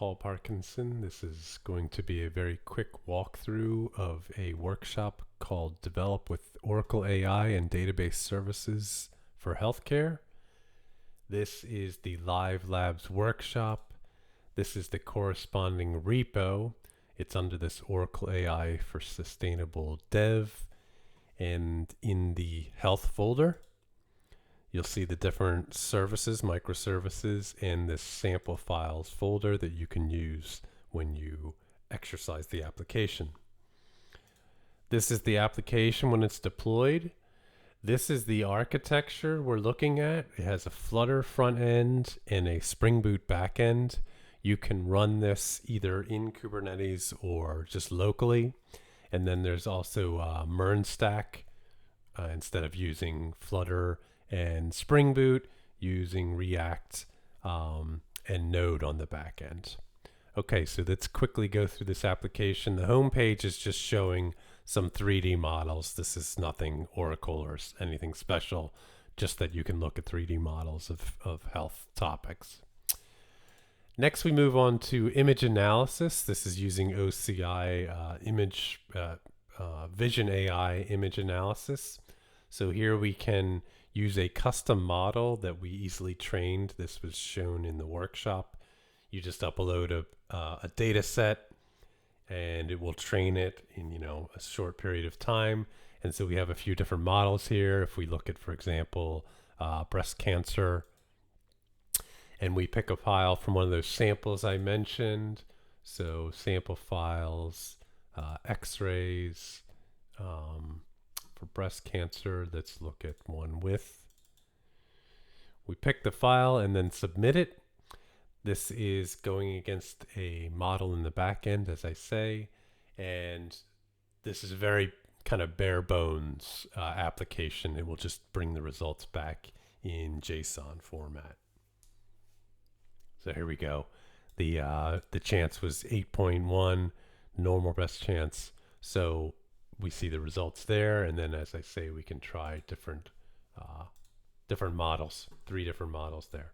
Paul Parkinson. This is going to be a very quick walkthrough of a workshop called Develop with Oracle AI and Database Services for Healthcare. This is the Live Labs workshop. This is the corresponding repo. It's under this Oracle AI for Sustainable Dev, and in the Health folder you'll see the different services, microservices, in this sample files folder that you can use when you exercise the application. This is the application when it's deployed. This is the architecture we're looking at. It has a Flutter front end and a Spring Boot back end. You can run this either in Kubernetes or just locally. And then there's also MERN-stack instead of using Flutter and Spring Boot, using React and Node on the back end. Okay, so let's quickly go through this application. The home page is just showing some 3D models. This is nothing Oracle or anything special, just that you can look at 3D models of health topics. Next, we move on to image analysis. This is using OCI Vision AI image analysis. So here we can use a custom model that we easily trained. This was shown in the workshop. You just upload a data set and it will train it in a short period of time. And so we have a few different models here. If we look at, for example, breast cancer, and we pick a file from one of those samples I mentioned. So sample files, x-rays, for breast cancer, let's look at one with. We pick the file and then submit it. This is going against a model in the back end, as I say, and this is a very kind of bare bones application. It will just bring the results back in JSON format. So here we go. The chance was 8.1, normal breast chance. So we see the results there, and then, as I say, we can try different models, 3 different models there.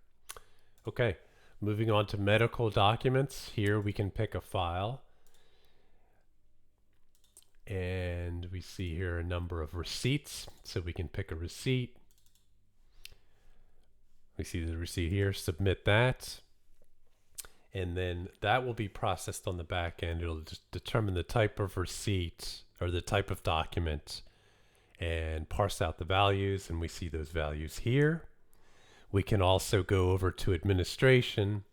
Okay, moving on to medical documents. Here we can pick a file, and we see here a number of receipts. So we can pick a receipt. We see the receipt here, submit that, and then that will be processed on the back end. It'll just determine the type of receipt or the type of document and parse out the values, and we see those values here. We can also go over to administration,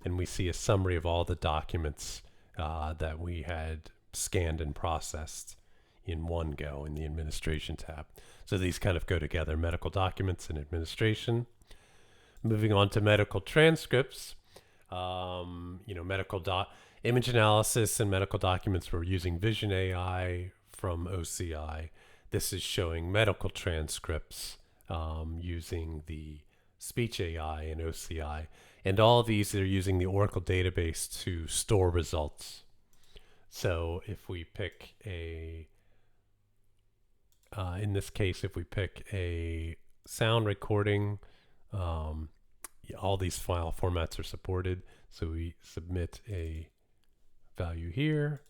and we see a summary of all the documents that we had scanned and processed in one go in the administration tab. So these kind of go together, medical documents and administration. Moving on to medical transcripts, image analysis and medical documents, we're using Vision AI from OCI. This is showing medical transcripts using the speech AI and OCI. And all of these are using the Oracle database to store results. So if we pick in this case, if we pick a sound recording, all these file formats are supported. So we submit a value here.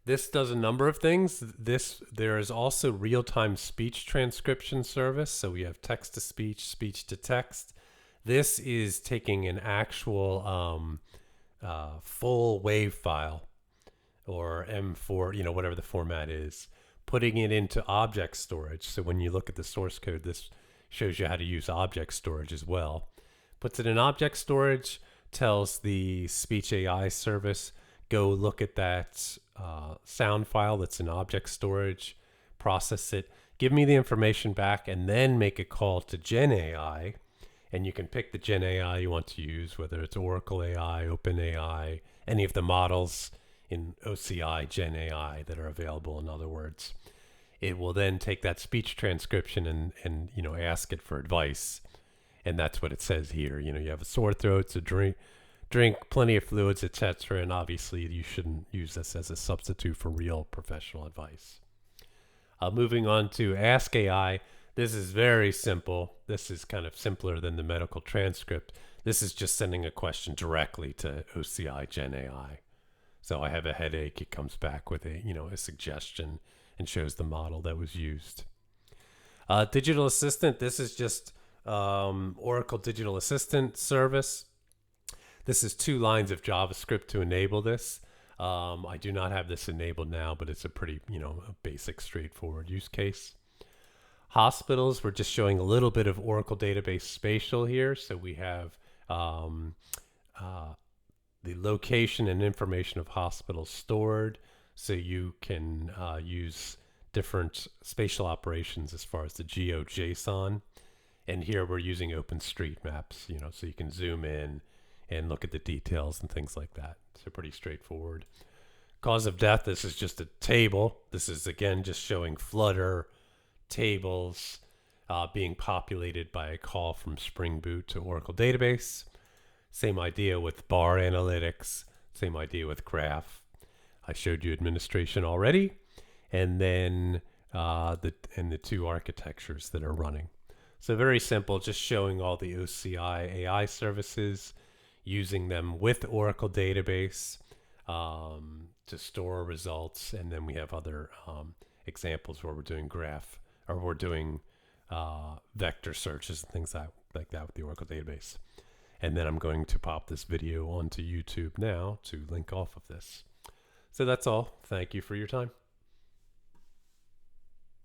This does a number of things. There is also real-time speech transcription service. So we have text-to-speech, speech-to-text. This is taking an actual full WAV file, or M4, whatever the format is, putting it into object storage. So when you look at the source code, this shows you how to use object storage as well. Puts it in object storage, tells the speech AI service, go look at that sound file that's in object storage, process it, give me the information back, and then make a call to Gen AI. And you can pick the Gen AI you want to use, whether it's Oracle AI, OpenAI, any of the models in OCI Gen AI that are available, in other words. It will then take that speech transcription and ask it for advice. And that's what it says here. You have a sore throat, so drink plenty of fluids, etc. And obviously you shouldn't use this as a substitute for real professional advice. Moving on to Ask AI. This is very simple. This is kind of simpler than the medical transcript. This is just sending a question directly to OCI Gen AI. So I have a headache. It comes back with a suggestion and shows the model that was used. Digital Assistant. This is just Oracle Digital Assistant service. This is 2 lines of JavaScript to enable this. I do not have this enabled now, but it's a pretty, a basic, straightforward use case. Hospitals, we're just showing a little bit of Oracle Database Spatial here. So we have the location and information of hospitals stored. So you can use different spatial operations as far as the GeoJSON. And here we're using OpenStreetMaps, so you can zoom in and look at the details and things like that. So pretty straightforward. Cause of death, this is just a table. This is, again, just showing Flutter tables being populated by a call from Spring Boot to Oracle Database. Same idea with bar analytics. Same idea with graph. I showed you administration already. And then the 2 architectures that are running. So very simple, just showing all the OCI AI services, using them with Oracle Database to store results. And then we have other examples where we're doing graph, or we're doing vector searches and things like that with the Oracle Database. And then I'm going to pop this video onto YouTube now to link off of this. So that's all. Thank you for your time.